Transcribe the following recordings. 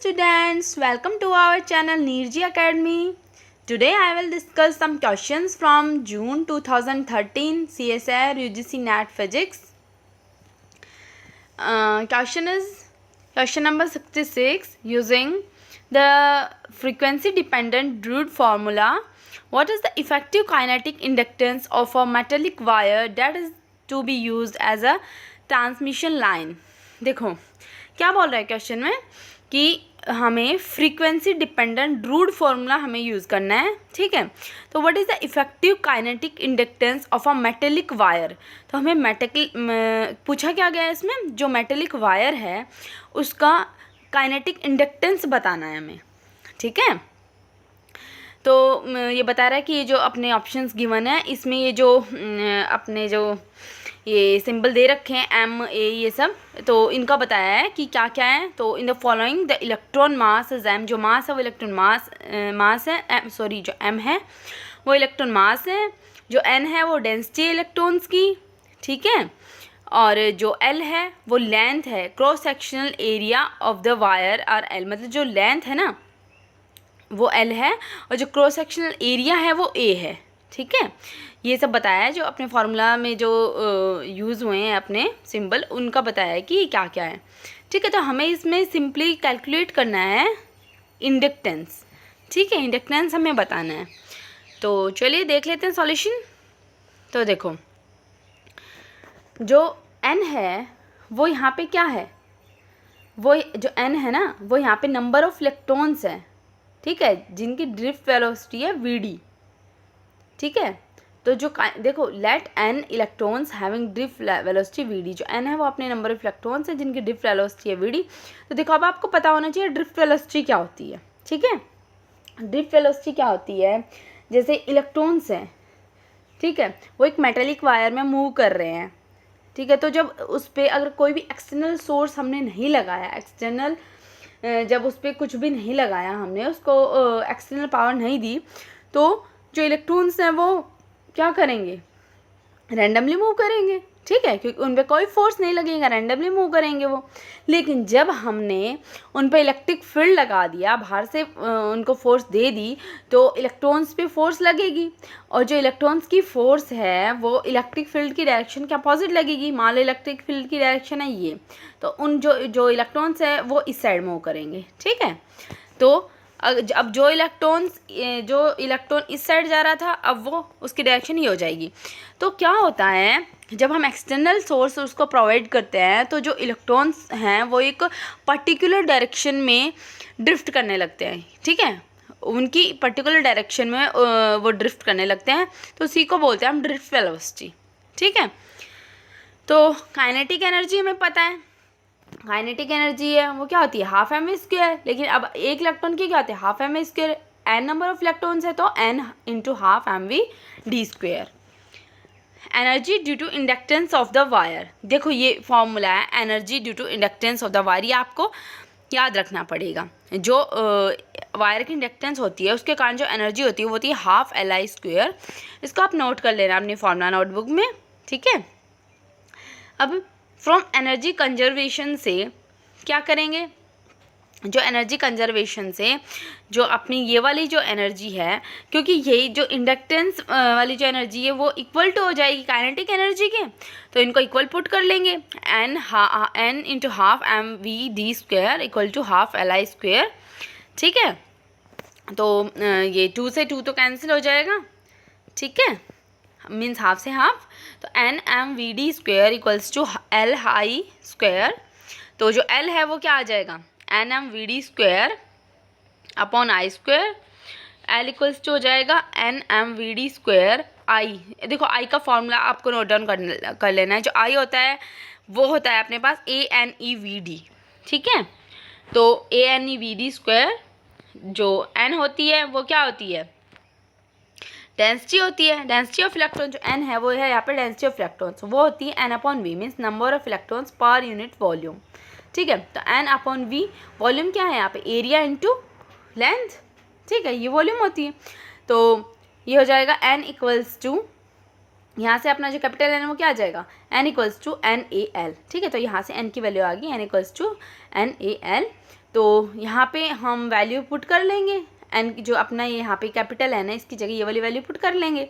students, welcome to our channel Neerji Academy. Today I will discuss some questions from June 2013 CSIR UGC NET Physics. Question number 66. Using the frequency dependent Drude formula, what is the effective kinetic inductance of a metallic wire that is to be used as a transmission line? देखो क्या बोल रहा है question में कि हमें frequency dependent druid formula हमें use करना है, ठीक है। तो what is the effective kinetic inductance of a metallic wire. तो हमें पूछा क्या गया है इसमें, जो मेटेलिक वायर है उसका काइनेटिक इंडक्टेंस बताना है हमें, ठीक है। तो ये बता रहा है कि ये जो अपने ऑप्शंस गिवन है इसमें ये जो अपने जो ये सिंबल दे रखे हैं एम ए ये सब, तो इनका बताया है कि क्या क्या है। तो in the following the electron mass is m, जो मास है वो इलेक्ट्रॉन मास है, जो एम है वो इलेक्ट्रॉन मास है, जो एन है वो डेंसिटी इलेक्ट्रॉन्स की, ठीक है। और जो एल है वो लेंथ है, cross sectional area of the wire और एल, मतलब जो लेंथ है ना वो एल है और जो क्रॉस सेक्शनल एरिया है वो ए है, ठीक है। ये सब बताया है जो अपने फार्मूला में जो यूज़ हुए हैं अपने सिंबल, उनका बताया है कि क्या क्या है, ठीक है। तो हमें इसमें सिंपली कैलकुलेट करना है इंडक्टेंस, ठीक है। इंडक्टेंस हमें बताना है, तो चलिए देख लेते हैं सॉल्यूशन। तो देखो जो एन है वो यहाँ पे क्या है, वो जो एन है ना वो यहाँ पे नंबर ऑफ इलेक्ट्रॉन्स है, ठीक है, जिनकी ड्रिफ्ट वेलोसिटी है वीडी, ठीक है। तो जो देखो let n electrons having drift velocity v d, जो एन है वो अपने नंबर ऑफ इलेक्ट्रॉन्स है जिनकी ड्रिफ्ट वेलोसिटी है वीडी। तो देखो अब आपको पता होना चाहिए ड्रिफ्ट वेलोसिटी क्या होती है, ठीक है। ड्रिफ्ट वेलोसिटी क्या होती है, जैसे इलेक्ट्रॉन्स हैं, ठीक है, वो एक मेटेलिक वायर में मूव कर रहे हैं, ठीक है। तो जब उस पर अगर कोई भी एक्सटर्नल सोर्स हमने नहीं लगाया, जब उस पर कुछ भी नहीं लगाया हमने, उसको एक्सटर्नल पावर नहीं दी, तो जो इलेक्ट्रॉन्स हैं वो क्या करेंगे, रैंडमली मूव करेंगे, ठीक है, क्योंकि उन पर कोई फोर्स नहीं लगेगा, रैंडमली मूव करेंगे वो। लेकिन जब हमने उन पर इलेक्ट्रिक फील्ड लगा दिया, बाहर से उनको फोर्स दे दी, तो इलेक्ट्रॉन्स पे फोर्स लगेगी और जो इलेक्ट्रॉन्स की फोर्स है वो इलेक्ट्रिक फील्ड की डायरेक्शन के अपोजिट लगेगी। मान लो इलेक्ट्रिक फील्ड की डायरेक्शन है ये, तो उन जो इलेक्ट्रॉन्स है वो इस साइड मूव करेंगे, ठीक है। तो अब जो इलेक्ट्रॉन इस साइड जा रहा था अब वो उसकी डायरेक्शन ही हो जाएगी। तो क्या होता है जब हम एक्सटर्नल सोर्स उसको प्रोवाइड करते हैं तो जो इलेक्ट्रॉन्स हैं वो एक पर्टिकुलर डायरेक्शन में ड्रिफ्ट करने लगते हैं, ठीक है, उनकी पर्टिकुलर डायरेक्शन में वो ड्रिफ्ट करने लगते हैं, तो उसी को बोलते हैं हम ड्रिफ्ट वेलोसिटी, ठीक है। तो काइनेटिक एनर्जी हमें पता है, काइनेटिक एनर्जी है वो क्या होती है हाफ एम वी स्क्वायर, लेकिन अब एक इलेक्ट्रॉन की क्या होती है half m v square, n number of electrons है तो n into half m we D square. Energy due to inductance of the wire, देखो ये फॉर्मूला है energy due to inductance of the wire, ये आपको याद रखना पड़ेगा। जो वायर की इंडक्टेंस होती है उसके कारण जो एनर्जी होती है वो होती है हाफ एल आई स्क्वायर। इसको आप नोट कर लेना अपनी फॉर्मूला नोटबुक में, ठीक है। अब फ्रॉम एनर्जी कंजर्वेशन से क्या करेंगे, जो एनर्जी कंजर्वेशन से जो अपनी ये वाली जो एनर्जी है, क्योंकि यही जो इंडक्टेंस वाली जो एनर्जी है वो इक्वल टू हो जाएगी काइनेटिक एनर्जी के, तो इनको इक्वल पुट कर लेंगे, n into half m we D square equal to half L I square, ठीक है। तो ये 2 से 2 तो कैंसिल हो जाएगा, ठीक है, मीन्स हाफ से हाफ, तो N M we D square equals to L I square. तो जो एल है वो क्या आ जाएगा N M we D square upon I square, L equals to हो जाएगा N M we D square I. देखो आई का फॉर्मूला आपको नोट डाउन कर लेना है, जो आई होता है वो होता है अपने पास A N E V D, ठीक है। तो A N E V D square, जो एन होती है वो क्या होती है डेंसिटी होती है, डेंसिटी ऑफ इलेक्ट्रॉन, जो एन है वो है यहाँ पे डेंसिटी ऑफ इलेक्ट्रॉन्स, वो होती है n upon v, means number of electrons per unit volume, ठीक है। तो एन अपॉन वी वॉल्यूम क्या है यहाँ पे एरिया इंटू लेंथ, ठीक है, ये वॉल्यूम होती है। तो ये हो जाएगा एन इक्वल्स टू, यहाँ से अपना जो कैपिटल एन वो क्या आ जाएगा n equals to n a l, ठीक है। तो यहाँ से एन की वैल्यू आ गई n equals to n a l तो यहाँ पे हम वैल्यू पुट कर लेंगे, एन जो अपना यहाँ पे कैपिटल एन है इसकी जगह ये वाली वैल्यू पुट कर लेंगे,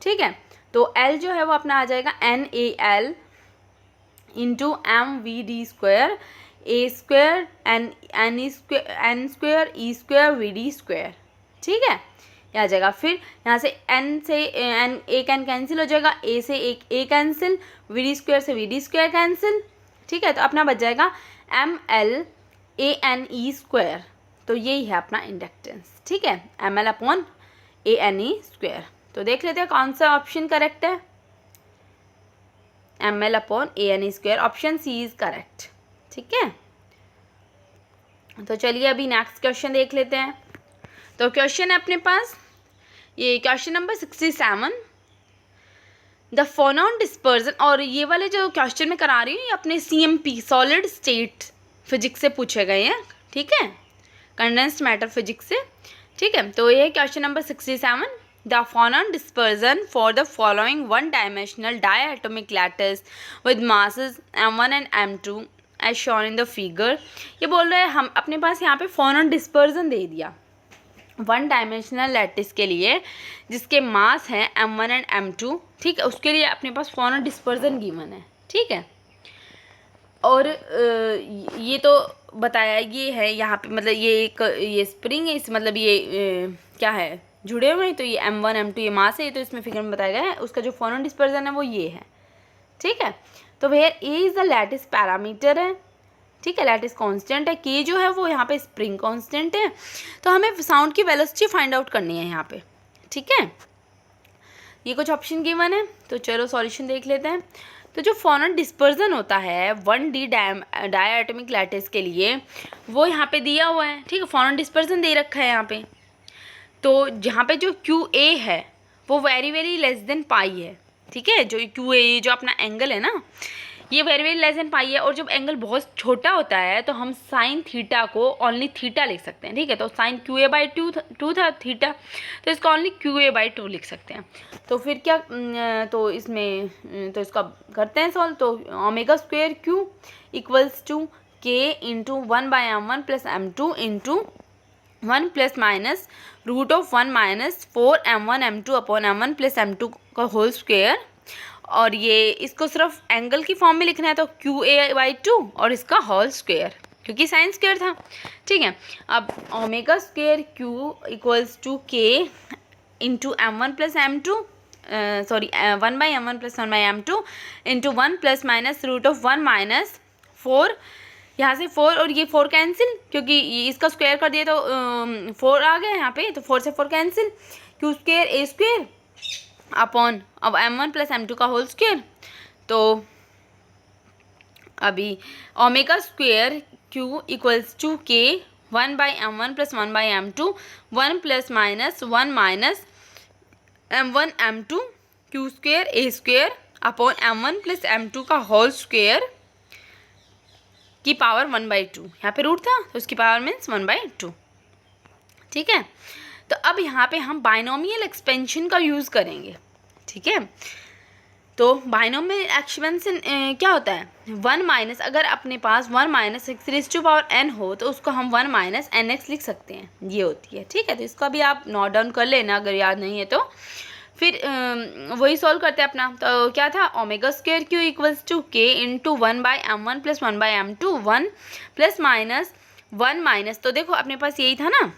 ठीक है। तो एल जो है वो अपना आ जाएगा NaL into mvd² a² n² e² vd², ठीक है, ये आ जाएगा। फिर यहाँ से n से n एक n कैंसिल हो जाएगा, a से एक a कैंसिल, vd² से vd² कैंसिल, ठीक है। तो अपना बच जाएगा ml ane², तो यही है अपना इंडक्टेंस, ठीक है, ml/ane²। तो देख लेते हैं कौन सा ऑप्शन करेक्ट है। ml/ane², option C is correct, ठीक है। तो चलिए अभी नेक्स्ट क्वेश्चन देख लेते हैं। तो क्वेश्चन है अपने पास ये question number 67, the phonon dispersion, और ये वाले जो क्वेश्चन मैं करा रही हूँ ये अपने CMP सॉलिड स्टेट फिजिक्स से पूछे गए हैं, ठीक है, कंडेंस्ड मैटर फिजिक्स से, ठीक है। तो ये question number 67, the phonon dispersion for the following one dimensional diatomic lattice with masses m1 and m2 as shown in the figure. ये बोल रहे हैं हम अपने पास यहाँ पे फोनॉन डिस्पर्जन दे दिया वन डायमेंशनल लैटिस के लिए जिसके मास हैं m1 एंड m2, ठीक है, उसके लिए अपने पास फोनॉन डिस्पर्जन गिवन है, ठीक है। और ये तो बताया ये है यहाँ पे, मतलब ये स्प्रिंग है, इस मतलब ये क्या है, जुड़े हुए हैं, तो ये m1 m2 ये मास है, तो इसमें फिगर में बताया गया है। उसका जो फोनॉन डिस्पर्जन है वो ये है, ठीक है। तो where a is the lattice parameter है, ठीक है, लैटिस कांस्टेंट है, के जो है वो यहाँ पे स्प्रिंग कांस्टेंट है। तो हमें साउंड की वेलोसिटी फाइंड आउट करनी है यहाँ पे, ठीक है। ये कुछ ऑप्शन गिवन है, तो चलो सॉल्यूशन देख लेते हैं। तो जो फोनॉन डिस्पर्जन होता है 1D डायएटॉमिक लैटिस के लिए वो यहाँ पे दिया हुआ है, ठीक है, फोनॉन डिस्पर्जन दे रखा है यहाँ पे। तो जहाँ पे जो QA है वो very very less than pi है, ठीक है, जो QA जो अपना एंगल है ना ये very very less than pi है। और जब एंगल बहुत छोटा होता है तो हम साइन थीटा को ओनली थीटा लिख सकते हैं, ठीक है। तो साइन QA/2 था थीटा, तो इसको ओनली QA/2 लिख सकते हैं। तो फिर क्या, तो इसमें तो इसका करते हैं सॉल्व। तो ω² Q equals to K into 1/m1 plus m2 into 1 plus minus √1 - 4m1 m2 upon m1 plus m2 का होल स्क्वेयर। और ये इसको सिर्फ एंगल की फॉर्म में लिखना है, तो QA/2 और इसका होल स्क्वेयर, क्योंकि साइन स्क्वेयर था, ठीक है। अब ω² Q equals to K into m1 plus m2 sorry 1/m1 plus 1/m2 into 1 plus minus √1 - 4, यहाँ से 4 और ये 4 कैंसिल, क्योंकि इसका स्क्वायर कर दिया तो 4 आ गया यहाँ पे, तो 4 से 4 कैंसिल, Q² A² अपॉन अब m1 प्लस m2 का होल स्क्वायर। तो अभी ω² Q equals to K 1/m1 plus 1/m2 1 plus minus 1 minus m1 m2 Q² A² upon m1 plus m2 का होल स्क्वायर की पावर 1/2, यहाँ पे रूट था तो उसकी पावर मीन्स 1/2, ठीक है। तो अब यहाँ पे हम बाइनोमियल एक्सपेंशन का यूज़ करेंगे, ठीक है। तो बाइनोमियल एक्सपेंशन क्या होता है, 1 माइनस, अगर अपने पास 1 माइनस x⁻n हो तो उसको हम 1 माइनस nx लिख सकते हैं, ये होती है, ठीक है। तो इसको भी आप नोट डाउन कर लेना अगर याद नहीं है तो। फिर वही सॉल्व करते हैं अपना। तो क्या था, ω² Q equals to K into 1/m1 plus 1/m2 1 plus minus 1 minus, तो देखो अपने पास यही था ना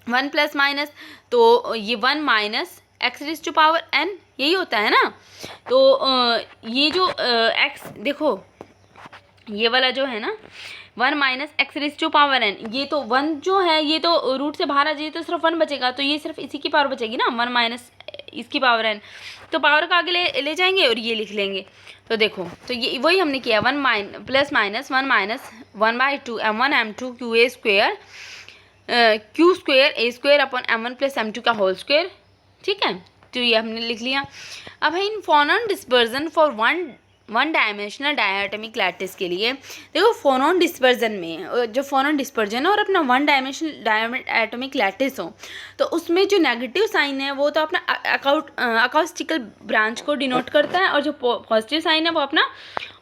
1 प्लस माइनस, तो ये 1 माइनस x⁻n यही होता है ना। तो ये जो x देखो ये वाला जो है ना 1 माइनस x⁻n, ये तो 1 जो है ये तो रूट से बाहर आ जाए तो सिर्फ 1 बचेगा, तो ये सिर्फ इसी की पावर बचेगी ना 1 माइनस इसकी पावर n, तो पावर का आगे ले जाएंगे और ये लिख लेंगे। तो देखो तो ये वही हमने किया 1 plus minus 1 minus 1/2 m1 m2 Q² A² upon m1 plus m2 का होल स्क्वायर, ठीक है। तो ये हमने लिख लिया। अब है in phonon dispersion for one dimensional diatomic lattice के लिए देखो फोनॉन डिस्पर्जन में जो फोनॉन डिस्पर्जन है और अपना 1 डायमेंशनल डायएटॉमिक लैटिस हो तो उसमें जो नेगेटिव साइन है वो तो अपना अकाउस्टिकल ब्रांच को डिनोट करता है और जो पॉजिटिव साइन है वो अपना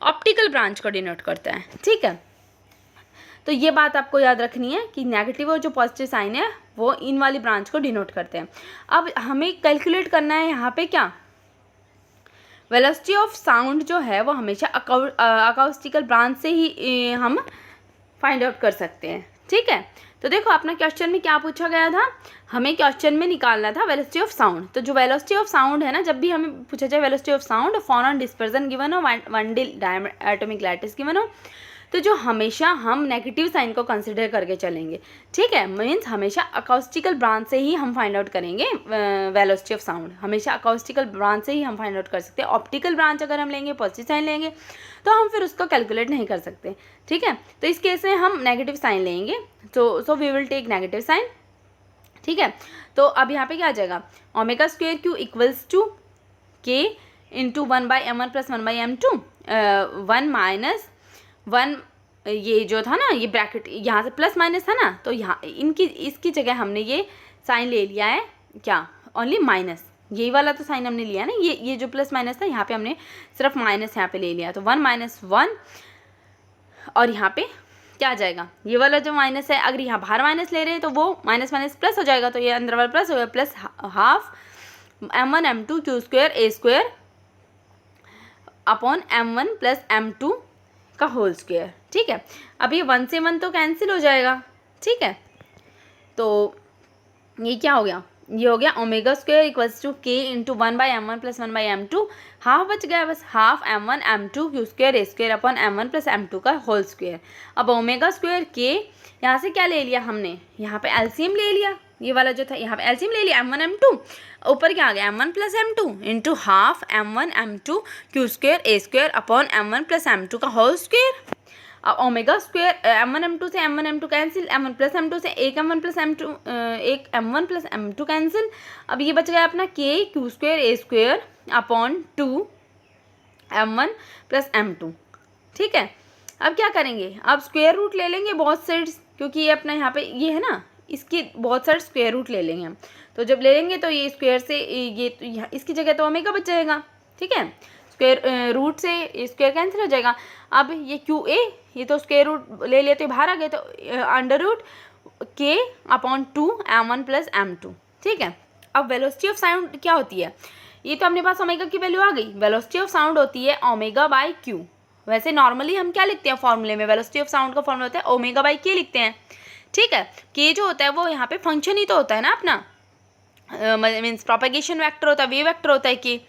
ऑप्टिकल ब्रांच को डिनोट करता है, ठीक है। तो ये बात आपको याद रखनी है कि नेगेटिव और जो पॉजिटिव साइन है वो इन वाली ब्रांच को डिनोट करते हैं। अब हमें कैलकुलेट करना है यहाँ पे क्या, वेलोसिटी ऑफ साउंड जो है वो हमेशा अकाउस्टिकल ब्रांच से ही हम फाइंड आउट कर सकते हैं। ठीक है, तो देखो अपना क्वेश्चन में क्या पूछा गया था, हमें क्वेश्चन में निकालना था वेलोसिटी ऑफ साउंड। तो जो वेलोसिटी ऑफ साउंड है ना, जब भी हमें पूछा जाए velocity of sound, phonon dispersion given हो, 1D एटॉमिक लैटिस गिवन हो, तो जो हमेशा हम नेगेटिव साइन को कंसिडर करके चलेंगे। ठीक है, मीन्स हमेशा अकाउस्टिकल ब्रांच से ही हम फाइंड आउट करेंगे वेलोसिटी ऑफ साउंड, हमेशा अकाउस्टिकल ब्रांच से ही हम फाइंड आउट कर सकते हैं। ऑप्टिकल ब्रांच अगर हम लेंगे, पॉजिटिव साइन लेंगे, तो हम फिर उसको कैलकुलेट नहीं कर सकते। ठीक है, तो इस केस में हम नेगेटिव साइन लेंगे, so we will take negative sign. ठीक है, तो अब यहाँ पे क्या आ जाएगा, omega square q equals to k into 1/m1 plus 1/m2, 1 minus 1, ये जो था ना, ये ब्रैकेट यहाँ से प्लस माइनस था ना, तो यहाँ इसकी जगह हमने ये साइन ले लिया है क्या, ओनली माइनस। यही वाला तो साइन हमने लिया ना, ये जो प्लस माइनस था यहाँ पे हमने सिर्फ माइनस यहाँ पे ले लिया, तो 1 माइनस 1, और यहाँ पे क्या आ जाएगा, ये वाला जो माइनस है, अगर यहाँ बाहर माइनस ले रहे हैं तो वो माइनस माइनस प्लस हो जाएगा, तो ये अंदर वाला प्लस हो गया, plus half m1 m2 Q square a square upon m1 plus m2 का होल स्क्वायर। ठीक है, अब ये 1 से 1 तो कैंसिल हो जाएगा। ठीक है, तो ये क्या हो गया, ये हो गया omega square equals to k into 1/m1 plus 1/m2, half बच गया बस, half m1 m2 Q square a square upon m1 plus m2 का होल स्क्वायर। अब ओमेगा स्क्वायर के यहाँ से क्या ले लिया हमने, यहाँ पे एलसीएम ले लिया, ये वाला जो था यहाँ पे एलसीएम ले लिया, m1 m2, ऊपर क्या आ गया m1 plus m2 into half m1 m2 Q square a square upon m1 plus m2 का होल स्क्वायर। अब ओमेगा स्क्वायर m1 m2 से m1 m2 cancel, m1 plus m2 से एक m1 प्लस m2 एक m1 plus m2 cancel. अब ये बच गया अपना k Q square a square upon 2 m1 plus m2। ठीक है, अब क्या करेंगे, अब स्क्वायर रूट ले लेंगे बहुत साइड्स, क्योंकि ये अपना यहाँ पे ये है ना, इसकी बहुत सारे स्क्वायर रूट ले लेंगे हम, तो जब ले लेंगे तो ये स्क्वायर से ये तो यहाँ इसकी जगह तो ओमेगा बच जाएगा। ठीक है, स्क्वायर रूट से स्क्वायर कैंसिल हो जाएगा। अब ये क्यू ए, ये तो स्क्वायर रूट ले लिए तो बाहर आ गए, तो अंडर रूट के अपॉन 2 m1 प्लस m2। ठीक है, अब वेलोसिटी ऑफ साउंड क्या होती है, ये तो अपने पास ओमेगा की वैल्यू आ गई, वेलोसिटी ऑफ साउंड होती है ओमेगा बाई क्यू। वैसे नॉर्मली हम क्या लिखते हैं फॉर्मूले में, वेलोसिटी ऑफ साउंड का फॉर्मूला होता है ओमेगा बाई के लिखते हैं। ठीक है, के जो होता है वो यहाँ पे फंक्शन ही तो होता है ना अपना, मीन्स प्रोपेगेशन वेक्टर होता है, वेव वेक्टर होता है के।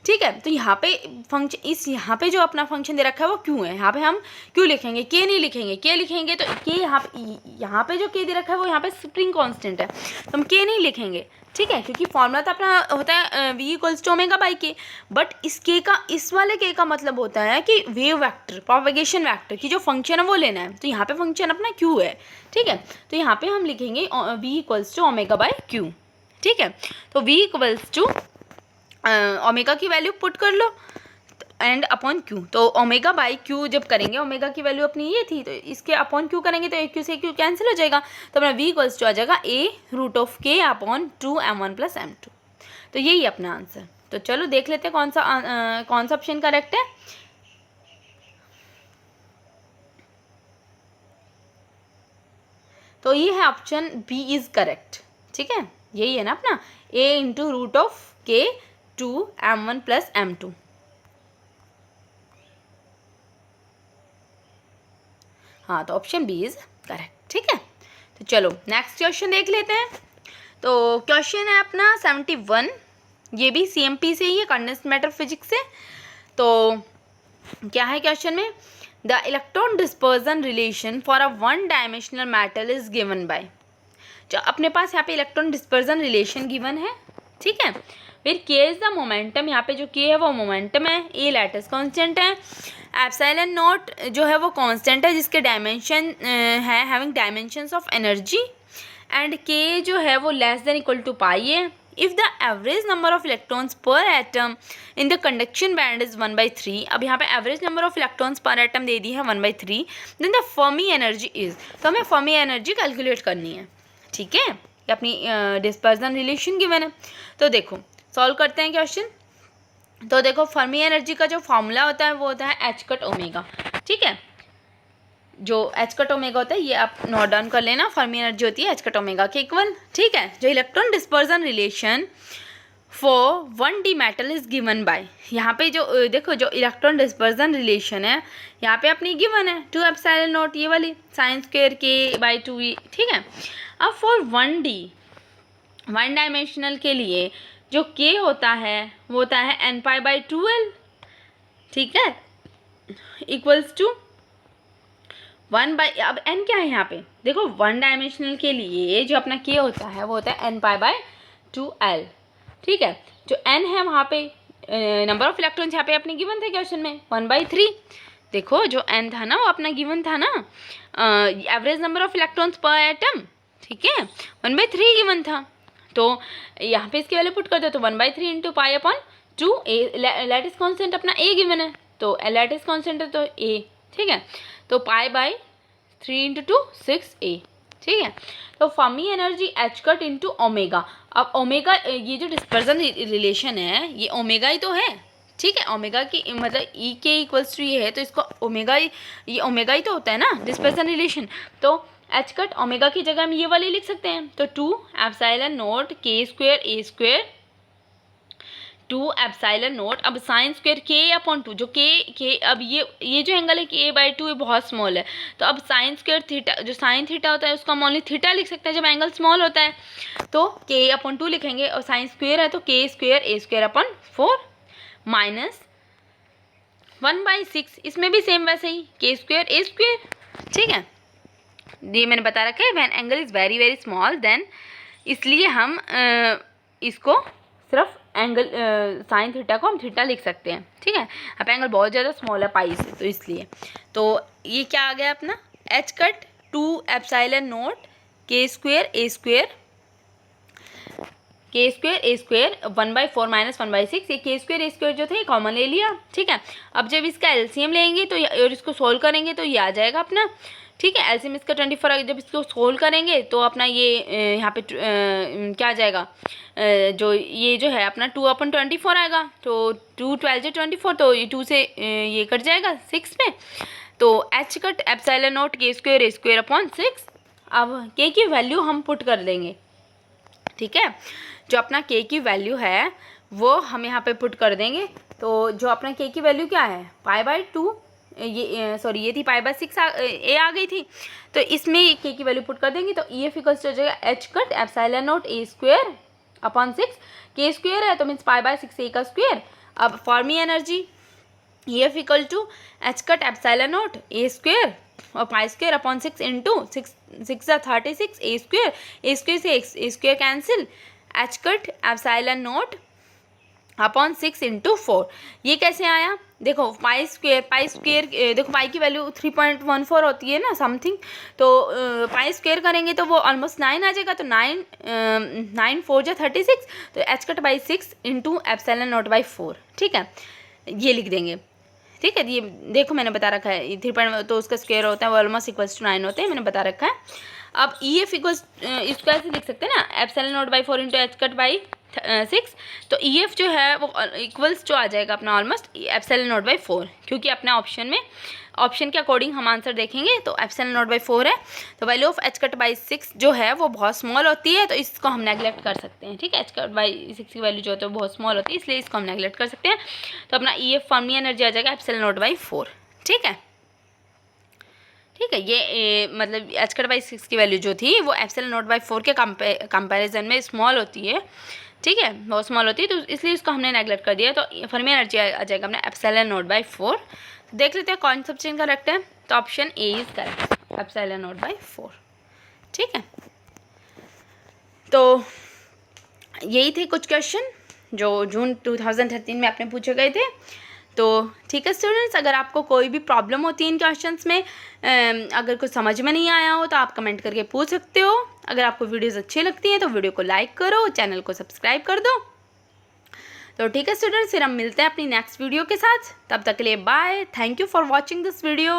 ठीक है, तो यहाँ पे फंक्शन, इस यहाँ पे जो अपना फंक्शन दे रखा है वो क्यों है, यहाँ पे हम क्यों लिखेंगे, के नहीं लिखेंगे, के लिखेंगे तो के यहाँ पे जो के दे रखा है वो यहाँ पे स्प्रिंग कांस्टेंट है, तो हम के नहीं लिखेंगे। ठीक है, क्योंकि फॉर्मूला तो अपना होता है v equals to omega by k, but इस के का, इस वाले के का मतलब होता है कि वेव वेक्टर, प्रोपेगेशन वेक्टर की जो फंक्शन है वो लेना है, तो यहाँ पे फंक्शन अपना क्यू है। ठीक है, तो यहाँ पे हम लिखेंगे v equals to omega by q. ठीक है, तो v इक्वल्स टू ओमेगा की वैल्यू पुट कर लो एंड अपॉन क्यू, तो ओमेगा बाई क्यू जब करेंगे, ओमेगा की वैल्यू अपनी ये थी, तो इसके अपॉन क्यू करेंगे तो क्यू से क्यू कैंसिल हो जाएगा, तो अपना v इक्वल्स टू आ जाएगा a root of k upon 2 m1 plus m2। तो यही अपना आंसर। तो चलो देख लेते हैं कौन सा ऑप्शन करेक्ट है। तो ये है ऑप्शन बी इज करेक्ट। ठीक है, यही है ना अपना a into root of k 2 m1 plus m2। हाँ, तो ऑप्शन बी इज करेक्ट। ठीक है, तो चलो नेक्स्ट क्वेश्चन देख लेते हैं। तो क्वेश्चन है अपना 71, ये भी CMP से ही है, कंडेंस्ड मैटर फिजिक्स से। तो क्या है क्वेश्चन में, the electron dispersion relation for a one dimensional metal is given by, जो अपने पास यहाँ पे इलेक्ट्रॉन डिस्पर्जन रिलेशन गिवन है। ठीक है, फिर के इज द मोमेंटम, यहाँ पे जो के है वो मोमेंटम है, ए लैटिस कांस्टेंट है, एप्सिलॉन नॉट जो है वो कांस्टेंट है जिसके डायमेंशन है having dimensions of energy, and k जो है वो less than equal to pi है। If the average number of electrons per atom in the conduction band is 1/3, अब यहाँ पे average number of electrons per atom दे दी है 1/3, then the Fermi energy is, तो हमें फर्मी एनर्जी कैलकुलेट करनी है। ठीक है, ये अपनी डिस्पर्जन रिलेशन गिवन है। तो देखो सॉल्व करते हैं क्वेश्चन। तो देखो फर्मी एनर्जी का जो फॉर्मूला होता है वो होता है h कट ओमेगा। ठीक है, जो एच कट ओमेगा होता है ये आप नोट डाउन कर लेना, फर्मी एनर्जी होती है एच कट ओमेगा के इक्वल, ठीक है। जो electron dispersion relation for 1d metal is given by, यहाँ पे जो देखो जो इलेक्ट्रॉन डिस्पर्जन रिलेशन है यहाँ पे अपनी गिवन है 2 एप्सिलॉन नॉट, ये वाली साइन स्क्वायर के बाई 2e, ठीक है। अब फॉर 1d वन डायमेंशनल के लिए जो k होता है वो होता है n पाई बाई 2l, ठीक है, इक्वल्स टू 1 बाई, अब n क्या है यहाँ पे देखो, वन डायमेंशनल के लिए जो अपना k होता है वो होता है n पाई बाई 2l, ठीक है। जो n है वहाँ पे नंबर ऑफ इलेक्ट्रॉन्स यहाँ पे अपने गिवन थे क्वेश्चन में 1/3, देखो जो n था ना वो अपना गिवन था ना, average number of electrons per atom, ठीक है, 1/3 गिवन था। तो यहाँ पे इसकी वैल्यू पुट कर दो तो 1/3 into pi upon 2, lattice constant अपना a गिवन है तो लैटिस कांस्टेंट है तो a, ठीक है, तो पाई बाई 3 इंटू 2 6a, ठीक है। तो Fermi energy H cut into omega, अब ओमेगा ये जो डिस्पर्जन रिलेशन है ये ओमेगा ही तो है, ठीक है, ओमेगा की मतलब ई के इक्वल्स टू ये है तो इसको ओमेगा ही, ये ओमेगा ही तो होता है ना डिस्पर्जन रिलेशन, तो एच कट ओमेगा की जगह हम ये वाली लिख सकते हैं, तो 2 एप्सिलॉन नॉट के square A square 2 epsilon not, अब साइन स्क्वायर के अपॉन 2, जो के अब ये जो एंगल है के बाई 2 ये बहुत स्मॉल है, तो अब साइन स्क्वायर थीटा, जो साइन थीटा होता है उसका हम ओनली थीटा लिख सकते हैं जब एंगल स्मॉल होता है, तो के अपॉन 2 लिखेंगे, और साइन स्क्वायर है तो के स्क्वायर ए स्क्वायर अपॉन 4 माइनस 1/6, इसमें भी सेम वैसे ही के स्क्वायर ए स्क्वायर, ठीक है। ये मैंने बता रखा है when angle is very very small then, इसलिए हम इसको सिर्फ एंगल साइन थीटा को हम थीटा लिख सकते हैं, ठीक है। अब एंगल बहुत ज़्यादा स्मॉल है पाई से तो इसलिए, तो ये क्या आ गया अपना एच कट 2 एप्सिलॉन नॉट के स्क्वायर ए स्क्वायर 1/4 माइनस 1/6, ये के स्क्वायर ए स्क्वायर जो थे कॉमन ले लिया, ठीक है। अब जब इसका एलसीएम लेंगे तो और इसको सोल्व करेंगे तो ये आ जाएगा अपना, ठीक है, एलसीएम इसका 24, जब इसको सोल्व करेंगे तो अपना ये यहाँ पे क्या आ जाएगा, जो ये जो है अपना 2/24 आएगा, तो 2 12 से 24, तो ये 2 से ये कट जाएगा 6 पे, तो एच कट एप्सिलॉन नॉट के स्क्वायर ए स्क्वायर अपॉन 6, अब के की वैल्यू हम पुट कर देंगे, ठीक है। जो अपना के की वैल्यू है वो हम यहाँ पे पुट कर देंगे, तो जो अपना के की वैल्यू क्या है पाई बाई 2, ये सॉरी ये थी पाई बाई 6 ए आ गई थी, तो इसमें के की वैल्यू पुट कर देंगे, तो ई एफ इक्वल्स हो जाएगा H cut epsilon naught a square upon 6, के स्क्वायर है तो मीन्स पाई बाई 6 ए का स्क्वायर। अब Fermi energy E F equal to h cut epsilon naught a square और pi square upon 6 into 6 36 a square से a square cancel, h cut epsilon naught upon 6 into 4, ये कैसे आया देखो pi square देखो पाई की वैल्यू 3.14 होती है ना समथिंग, तो पाई स्क्वायर करेंगे तो वो ऑलमोस्ट 9 आ जाएगा, तो 9 4 जा 36, तो H cut by 6 into epsilon not by 4, ठीक है, ये लिख देंगे, ठीक है। ये देखो मैंने बता रखा है 3 तो उसका स्क्वायर होता है वो ऑलमोस्ट इक्वल्स टू 9 होते हैं, मैंने बता रखा है। अब ई एफ इक्वल्स इसको ऐसे लिख सकते हैं ना epsilon not by 4 into H cut by 6, तो ई एफ जो है वो इक्वल्स जो आ जाएगा अपना ऑलमोस्ट एप्सिलॉन नॉट बाई 4, क्योंकि अपने ऑप्शन में ऑप्शन के अकॉर्डिंग हम आंसर देखेंगे, तो एप्सिलॉन नॉट बाई 4 है, तो value of H cut by 6 जो है वो बहुत स्मॉल होती है, तो इसको हम नेगलेक्ट कर सकते हैं, ठीक है। एच कट बाई 6 की वैल्यू जो होती है वो बहुत स्मॉल होती है, इसलिए इसको हम नेगलेक्ट कर सकते हैं, तो अपना ई एफ फॉर्मी एनर्जी आ जाएगा एप्सिलॉन नॉट बाई 4, ठीक है, ठीक है। ये मतलब एच कट बाई 6 की वैल्यू जो थी वो एप्सिलॉन नॉट बाई 4 के कंपैरिजन में स्मॉल होती है, ठीक है, बहुत स्मॉल होती है, तो इसलिए इसको हमने नेगलेक्ट कर दिया, तो फर्मी एनर्जी आ जाएगा अपना एप्सिलॉन नॉट बाई 4। देख लेते हैं कौन सा ऑप्शन करेक्ट है, तो option A is correct epsilon not by 4, ठीक है। तो यही थे कुछ क्वेश्चन जो जून 2013 में आपने पूछे गए थे, तो ठीक है स्टूडेंट्स, अगर आपको कोई भी प्रॉब्लम होती है इन क्वेश्चंस में, अगर कुछ समझ में नहीं आया हो तो आप कमेंट करके पूछ सकते हो। अगर आपको वीडियोस अच्छी लगती हैं तो वीडियो को लाइक करो, चैनल को सब्सक्राइब कर दो। तो ठीक है स्टूडेंट्स, फिर हम मिलते हैं अपनी नेक्स्ट वीडियो के साथ, तब तक के लिए bye, thank you for watching this video.